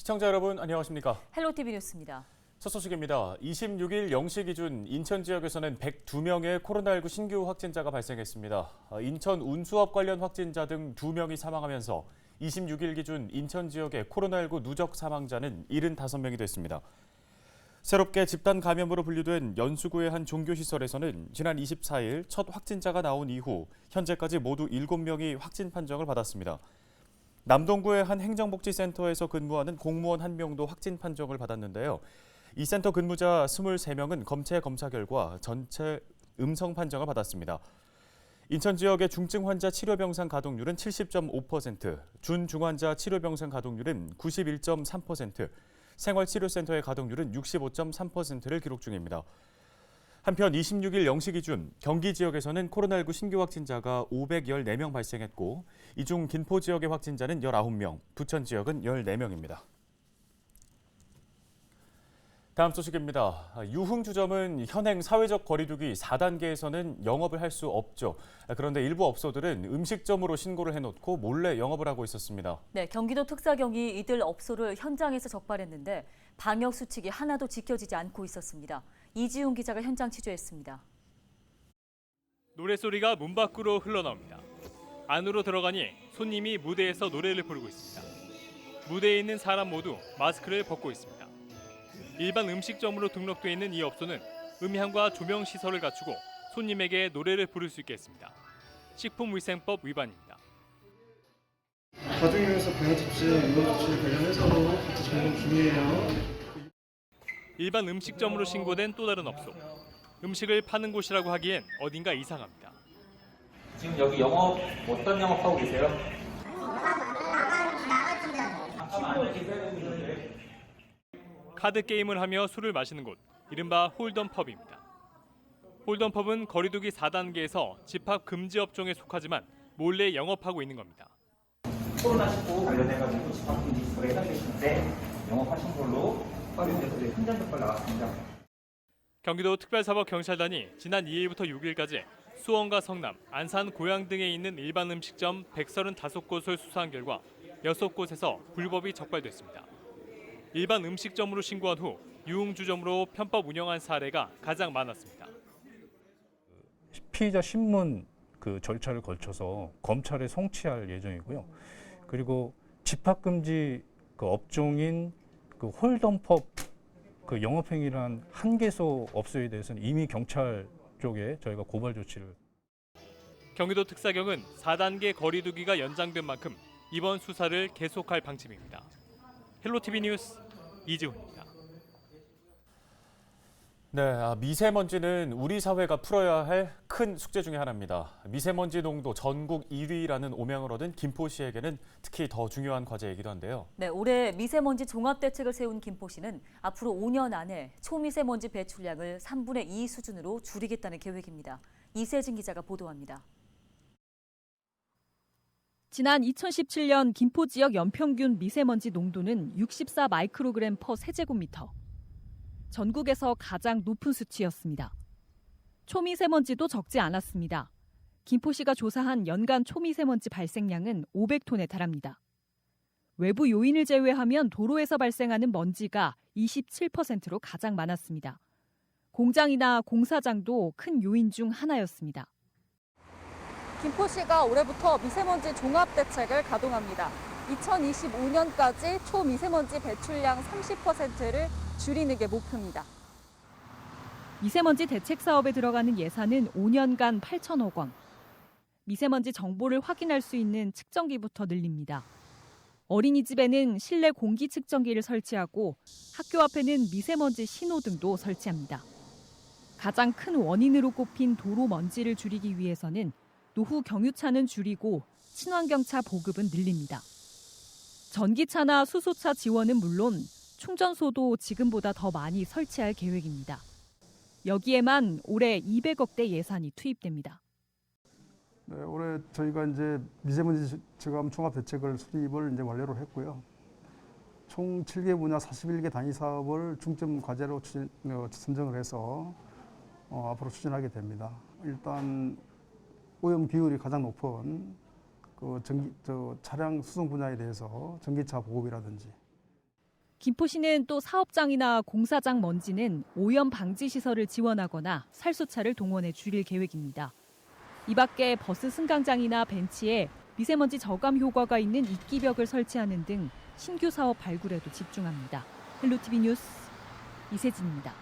시청자 여러분 안녕하십니까? 헬로티비 뉴스입니다. 첫 소식입니다. 26일 0시 기준 인천 지역에서는 102명의 코로나19 신규 확진자가 발생했습니다. 인천 운수업 관련 확진자 등 2명이 사망하면서 26일 기준 인천 지역의 코로나19 누적 사망자는 75명이 됐습니다. 새롭게 집단 감염으로 분류된 연수구의 한 종교시설에서는 지난 24일 첫 확진자가 나온 이후 현재까지 모두 7명이 확진 판정을 받았습니다. 남동구의 한 행정복지센터에서 근무하는 공무원 1명도 확진 판정을 받았는데요. 이 센터 근무자 23명은 검체 검사 결과 전체 음성 판정을 받았습니다. 인천 지역의 중증 환자 치료병상 가동률은 70.5%, 준중환자 치료병상 가동률은 91.3%, 생활치료센터의 가동률은 65.3%를 기록 중입니다. 한편 26일 0시 기준 경기 지역에서는 코로나19 신규 확진자가 514명 발생했고 이 중 김포 지역의 확진자는 19명, 부천 지역은 14명입니다. 다음 소식입니다. 유흥주점은 현행 사회적 거리두기 4단계에서는 영업을 할 수 없죠. 그런데 일부 업소들은 음식점으로 신고를 해놓고 몰래 영업을 하고 있었습니다. 네, 경기도 특사경이 이들 업소를 현장에서 적발했는데 방역 수칙이 하나도 지켜지지 않고 있었습니다. 이지훈 기자가 현장 취재했습니다. 노래소리가 문 밖으로 흘러나옵니다. 안으로 들어가니 손님이 무대에서 노래를 부르고 있습니다. 무대에 있는 사람 모두 마스크를 벗고 있습니다. 일반 음식점으로 등록돼 있는 이 업소는 음향과 조명 시설을 갖추고 손님에게 노래를 부를 수 있게 했습니다. 식품위생법 위반입니다. 가족이면서 방역수칙, 유흥수칙 관련해서도 같이 점검 중이에요. 일반 음식점으로 신고된 또 다른 업소. 음식을 파는 곳이라고 하기엔 어딘가 이상합니다. 지금 여기 영업 어떤 영업하고 계세요? 카드 게임을 하며 술을 마시는 곳, 이른바 홀덤펍입니다. 홀덤펍은 거리두기 4단계에서 집합 금지 업종에 속하지만 몰래 영업하고 있는 겁니다. 코로나19 관련해가지고 집합금지 시설에 해당되시는데 영업하신 걸로 확인돼서 현장 적발 나왔습니다. 경기도 특별사법경찰단이 지난 2일부터 6일까지 수원과 성남, 안산, 고양 등에 있는 일반 음식점 135곳을 수사한 결과 6곳에서 불법이 적발됐습니다. 일반 음식점으로 신고한 후 유흥주점으로 편법 운영한 사례가 가장 많았습니다. 피의자 신문 절차를 거쳐서 검찰에 송치할 예정이고요. 그리고 집합금지 업종인 홀덤펍 영업행위란 한 개소 업소에 대해서는 이미 경찰 쪽에 저희가 고발 조치를. 경기도 특사경은 4단계 거리두기가 연장된 만큼 이번 수사를 계속할 방침입니다. 헬로티비 뉴스 이지훈입니다. 네, 미세먼지는 우리 사회가 풀어야 할 큰 숙제 중에 하나입니다. 미세먼지 농도 전국 1위라는 오명을 얻은 김포시에게는 특히 더 중요한 과제이기도 한데요. 네, 올해 미세먼지 종합대책을 세운 김포시는 앞으로 5년 안에 초미세먼지 배출량을 3분의 2 수준으로 줄이겠다는 계획입니다. 이세진 기자가 보도합니다. 지난 2017년 김포 지역 연평균 미세먼지 농도는 64 마이크로그램 퍼 세제곱미터. 전국에서 가장 높은 수치였습니다. 초미세먼지도 적지 않았습니다. 김포시가 조사한 연간 초미세먼지 발생량은 500톤에 달합니다. 외부 요인을 제외하면 도로에서 발생하는 먼지가 27%로 가장 많았습니다. 공장이나 공사장도 큰 요인 중 하나였습니다. 김포시가 올해부터 미세먼지 종합대책을 가동합니다. 2025년까지 초미세먼지 배출량 30%를 줄이는 게 목표입니다. 미세먼지 대책 사업에 들어가는 예산은 5년간 8천억 원. 미세먼지 정보를 확인할 수 있는 측정기부터 늘립니다. 어린이집에는 실내 공기 측정기를 설치하고 학교 앞에는 미세먼지 신호등도 설치합니다. 가장 큰 원인으로 꼽힌 도로 먼지를 줄이기 위해서는 노후 경유차는 줄이고 친환경차 보급은 늘립니다. 전기차나 수소차 지원은 물론 충전소도 지금보다 더 많이 설치할 계획입니다. 여기에만 올해 200억대 예산이 투입됩니다. 네, 올해 저희가 이제 미세먼지 저감 종합 대책을 수립을 이제 완료를 했고요. 총 7개 분야 41개 단위 사업을 중점 과제로 선정을 해서 앞으로 추진하게 됩니다. 일단 오염 비율이 가장 높은 차량 수송 분야에 대해서 전기차 보급이라든지. 김포시는 또 사업장이나 공사장 먼지는 오염 방지 시설을 지원하거나 살수차를 동원해 줄일 계획입니다. 이 밖에 버스 승강장이나 벤치에 미세먼지 저감 효과가 있는 이끼벽을 설치하는 등 신규 사업 발굴에도 집중합니다. 헬로티비 뉴스 이세진입니다.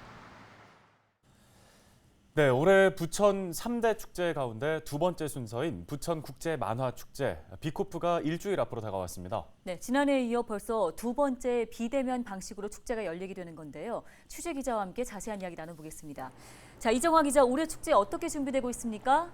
네, 올해 부천 3대 축제 가운데 두 번째 순서인 부천 국제 만화 축제 비코프가 일주일 앞으로 다가왔습니다. 네, 지난해에 이어 벌써 두 번째 비대면 방식으로 축제가 열리게 되는 건데요. 취재 기자와 함께 자세한 이야기 나눠보겠습니다. 자, 이정화 기자, 올해 축제 어떻게 준비되고 있습니까?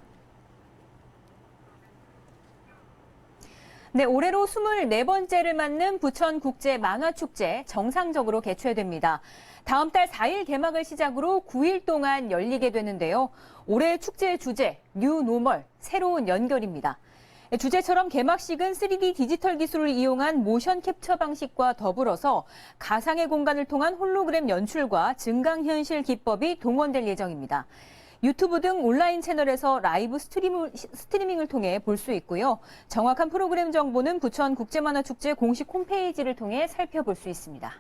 네, 올해로 24번째를 맞는 부천 국제 만화 축제 정상적으로 개최됩니다. 다음 달 4일 개막을 시작으로 9일 동안 열리게 되는데요. 올해 축제의 주제, 뉴 노멀, 새로운 연결입니다. 주제처럼 개막식은 3D 디지털 기술을 이용한 모션 캡처 방식과 더불어서 가상의 공간을 통한 홀로그램 연출과 증강현실 기법이 동원될 예정입니다. 유튜브 등 온라인 채널에서 라이브 스트리밍을 통해 볼 수 있고요. 정확한 프로그램 정보는 부천 국제만화축제 공식 홈페이지를 통해 살펴볼 수 있습니다.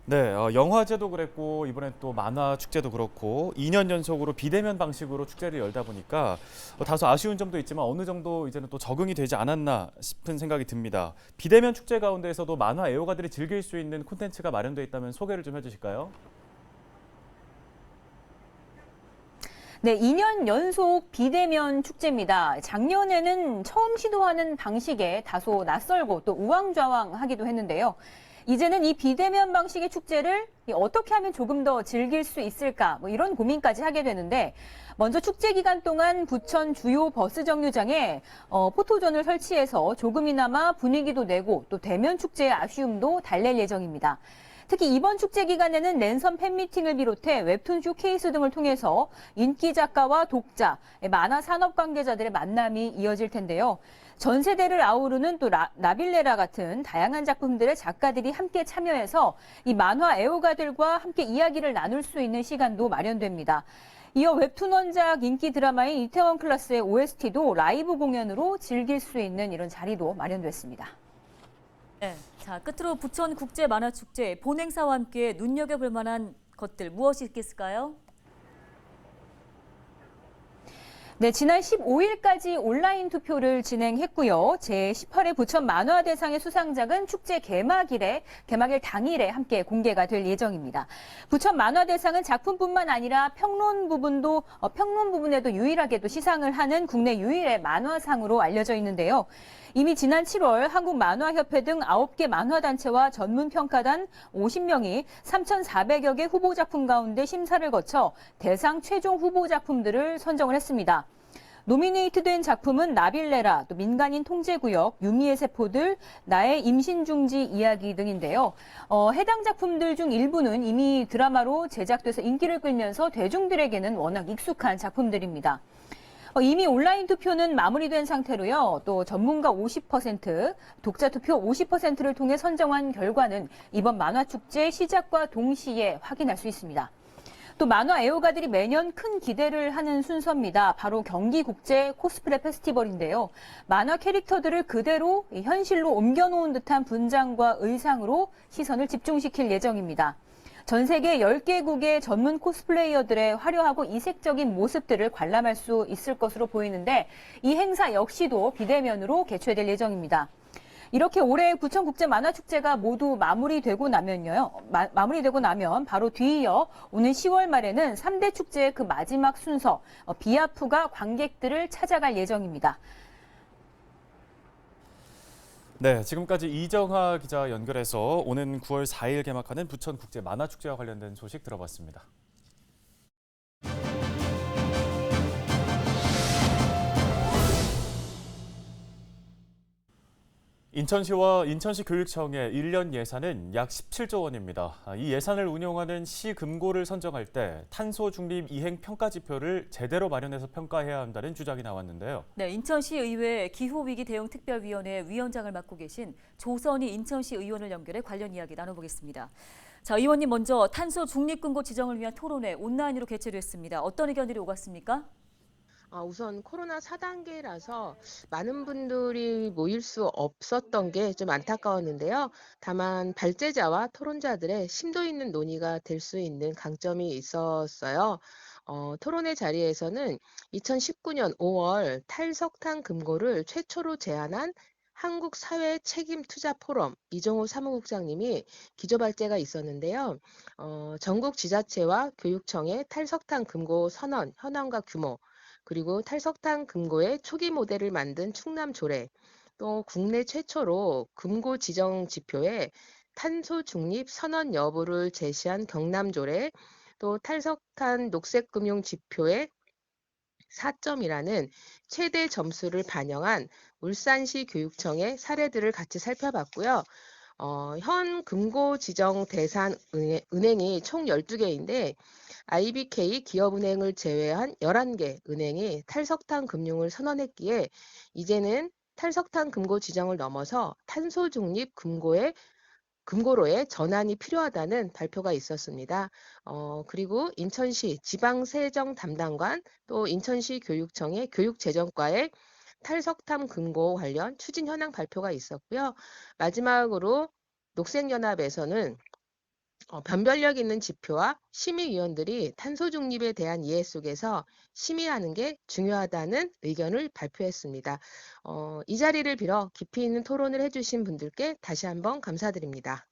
네, 영화제도 그랬고 이번엔 또 만화 축제도 그렇고 2년 연속으로 비대면 방식으로 축제를 열다 보니까 다소 아쉬운 점도 있지만 어느 정도 이제는 또 적응이 되지 않았나 싶은 생각이 듭니다. 비대면 축제 가운데에서도 만화 애호가들이 즐길 수 있는 콘텐츠가 마련되어 있다면 소개를 좀 해주실까요? 네, 2년 연속 비대면 축제입니다. 작년에는 처음 시도하는 방식에 다소 낯설고 또 우왕좌왕하기도 했는데요. 이제는 이 비대면 방식의 축제를 어떻게 하면 조금 더 즐길 수 있을까 이런 고민까지 하게 되는데 먼저 축제 기간 동안 부천 주요 버스 정류장에 포토존을 설치해서 조금이나마 분위기도 내고 또 대면 축제의 아쉬움도 달랠 예정입니다. 특히 이번 축제 기간에는 랜선 팬미팅을 비롯해 웹툰 쇼케이스 등을 통해서 인기 작가와 독자, 만화 산업 관계자들의 만남이 이어질 텐데요. 전 세대를 아우르는 또 나빌레라 같은 다양한 작품들의 작가들이 함께 참여해서 이 만화 애호가들과 함께 이야기를 나눌 수 있는 시간도 마련됩니다. 이어 웹툰 원작 인기 드라마인 이태원 클라스의 OST도 라이브 공연으로 즐길 수 있는 이런 자리도 마련됐습니다. 네, 자, 끝으로 부천 국제 만화 축제 본행사와 함께 눈여겨볼 만한 것들 무엇이 있겠을까요? 네, 지난 15일까지 온라인 투표를 진행했고요. 제18회 부천 만화대상의 수상작은 축제 개막일 당일에 함께 공개가 될 예정입니다. 부천 만화대상은 작품뿐만 아니라 평론 부분에도 유일하게도 시상을 하는 국내 유일의 만화상으로 알려져 있는데요. 이미 지난 7월 한국만화협회 등 9개 만화단체와 전문평가단 50명이 3,400여 개 후보작품 가운데 심사를 거쳐 대상 최종 후보작품들을 선정을 했습니다. 노미네이트된 작품은 나빌레라, 또 민간인 통제구역, 유미의 세포들, 나의 임신중지 이야기 등인데요. 해당 작품들 중 일부는 이미 드라마로 제작돼서 인기를 끌면서 대중들에게는 워낙 익숙한 작품들입니다. 이미 온라인 투표는 마무리된 상태로요. 또 전문가 50%, 독자 투표 50%를 통해 선정한 결과는 이번 만화축제 시작과 동시에 확인할 수 있습니다. 또 만화 애호가들이 매년 큰 기대를 하는 순서입니다. 바로 경기국제 코스프레 페스티벌인데요. 만화 캐릭터들을 그대로 현실로 옮겨놓은 듯한 분장과 의상으로 시선을 집중시킬 예정입니다. 전 세계 10개국의 전문 코스플레이어들의 화려하고 이색적인 모습들을 관람할 수 있을 것으로 보이는데 이 행사 역시도 비대면으로 개최될 예정입니다. 이렇게 올해 부천국제만화축제가 모두 마무리되고 나면 바로 뒤이어 오는 10월 말에는 3대 축제의 그 마지막 순서 비아프가 관객들을 찾아갈 예정입니다. 네, 지금까지 이정하 기자 연결해서 오는 9월 4일 개막하는 부천국제만화축제와 관련된 소식 들어봤습니다. 인천시와 인천시 교육청의 1년 예산은 약 17조 원입니다. 이 예산을 운용하는 시 금고를 선정할 때 탄소 중립 이행 평가 지표를 제대로 마련해서 평가해야 한다는 주장이 나왔는데요. 네, 인천시 의회 기후위기 대응 특별위원회 위원장을 맡고 계신 조선희 인천시 의원을 연결해 관련 이야기 나눠보겠습니다. 자, 의원님 먼저 탄소 중립 금고 지정을 위한 토론회 온라인으로 개최됐습니다. 어떤 의견들이 오갔습니까? 우선 코로나 4단계라서 많은 분들이 모일 수 없었던 게 좀 안타까웠는데요. 다만 발제자와 토론자들의 심도 있는 논의가 될 수 있는 강점이 있었어요. 토론회 자리에서는 2019년 5월 탈석탄 금고를 최초로 제안한 한국사회책임투자포럼 이종호 사무국장님이 기조발제가 있었는데요. 전국 지자체와 교육청의 탈석탄 금고 선언, 현황과 규모, 그리고 탈석탄 금고의 초기 모델을 만든 충남 조례, 또 국내 최초로 금고 지정 지표에 탄소 중립 선언 여부를 제시한 경남 조례, 또 탈석탄 녹색금융 지표의 4점이라는 최대 점수를 반영한 울산시 교육청의 사례들을 같이 살펴봤고요. 현 금고 지정 대상 은행이 총 12개인데 IBK 기업은행을 제외한 11개 은행이 탈석탄 금융을 선언했기에 이제는 탈석탄 금고 지정을 넘어서 탄소 중립 금고로의 전환이 필요하다는 발표가 있었습니다. 그리고 인천시 지방세정 담당관 또 인천시 교육청의 교육재정과의 탈석탄 금고 관련 추진 현황 발표가 있었고요. 마지막으로 녹색연합에서는 변별력 있는 지표와 심의위원들이 탄소 중립에 대한 이해 속에서 심의하는 게 중요하다는 의견을 발표했습니다. 이 자리를 빌어 깊이 있는 토론을 해주신 분들께 다시 한번 감사드립니다.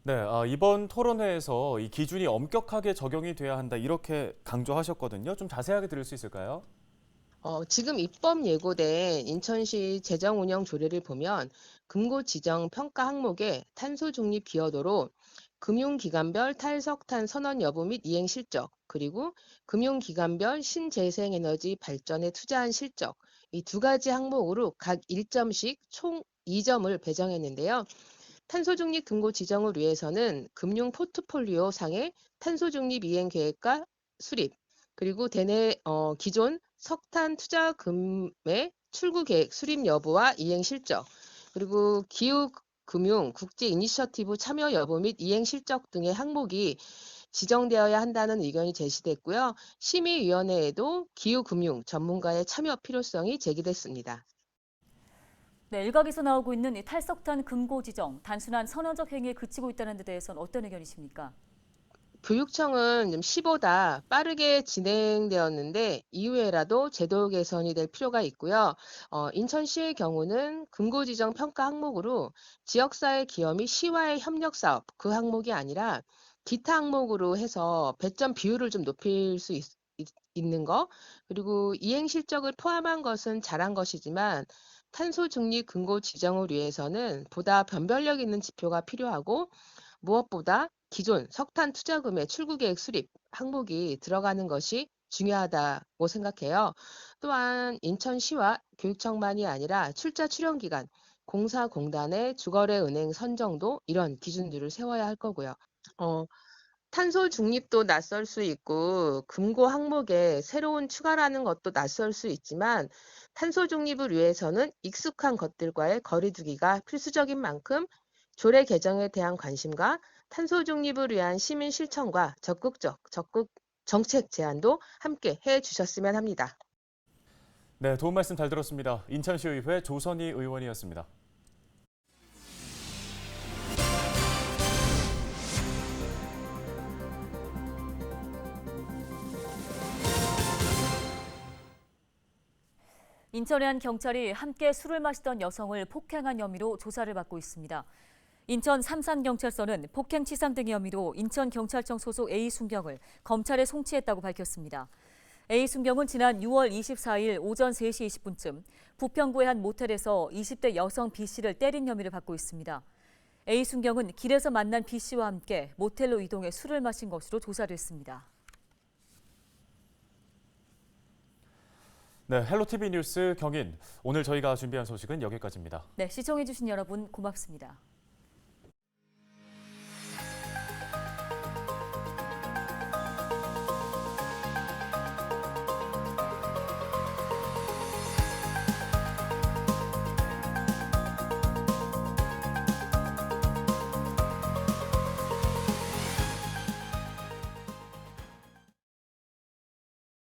네, 이번 토론회에서 이 기준이 엄격하게 적용이 돼야 한다 이렇게 강조하셨거든요. 좀 자세하게 들을 수 있을까요? 지금 입법 예고된 인천시 재정운영 조례를 보면 금고 지정 평가 항목에 탄소 중립 기여도로 금융기관별 탈석탄 선언 여부 및 이행 실적, 그리고 금융기관별 신재생에너지 발전에 투자한 실적, 이 두 가지 항목으로 각 1점씩 총 2점을 배정했는데요. 탄소 중립 금고 지정을 위해서는 금융 포트폴리오 상의 탄소 중립 이행 계획과 수립, 그리고 대내 기존 석탄 투자금의 출구 계획 수립 여부와 이행 실적, 그리고 기후금융 국제 이니셔티브 참여 여부 및 이행 실적 등의 항목이 지정되어야 한다는 의견이 제시됐고요. 심의위원회에도 기후금융 전문가의 참여 필요성이 제기됐습니다. 네, 일각에서 나오고 있는 이 탈석탄 금고 지정, 단순한 선언적 행위에 그치고 있다는 데 대해서는 어떤 의견이십니까? 교육청은 좀 시보다 빠르게 진행되었는데 이후에라도 제도 개선이 될 필요가 있고요. 인천시의 경우는 금고 지정 평가 항목으로 지역사회 기여 및 시와의 협력 사업 그 항목이 아니라 기타 항목으로 해서 배점 비율을 좀 높일 수 있는 거, 그리고 이행 실적을 포함한 것은 잘한 것이지만 탄소 중립 금고 지정을 위해서는 보다 변별력 있는 지표가 필요하고 무엇보다 기존 석탄 투자금의 출구 계획 수립 항목이 들어가는 것이 중요하다고 생각해요. 또한 인천시와 교육청만이 아니라 출자 출연 기관, 공사공단의 주거래은행 선정도 이런 기준들을 세워야 할 거고요. 탄소 중립도 낯설 수 있고 금고 항목에 새로운 추가라는 것도 낯설 수 있지만 탄소 중립을 위해서는 익숙한 것들과의 거리 두기가 필수적인 만큼 조례 개정에 대한 관심과 탄소 중립을 위한 시민 실천과 적극 정책 제안도 함께 해주셨으면 합니다. 네, 도움 말씀 잘 들었습니다. 인천시의회 조선희 의원이었습니다. 인천의 한 경찰이 함께 술을 마시던 여성을 폭행한 혐의로 조사를 받고 있습니다. 인천 삼산경찰서는 폭행치상 등의 혐의로 인천경찰청 소속 A순경을 검찰에 송치했다고 밝혔습니다. A순경은 지난 6월 24일 오전 3시 20분쯤 부평구의 한 모텔에서 20대 여성 B씨를 때린 혐의를 받고 있습니다. A순경은 길에서 만난 B씨와 함께 모텔로 이동해 술을 마신 것으로 조사됐습니다. 네, 헬로티비 뉴스 경인. 오늘 저희가 준비한 소식은 여기까지입니다. 네, 시청해주신 여러분 고맙습니다.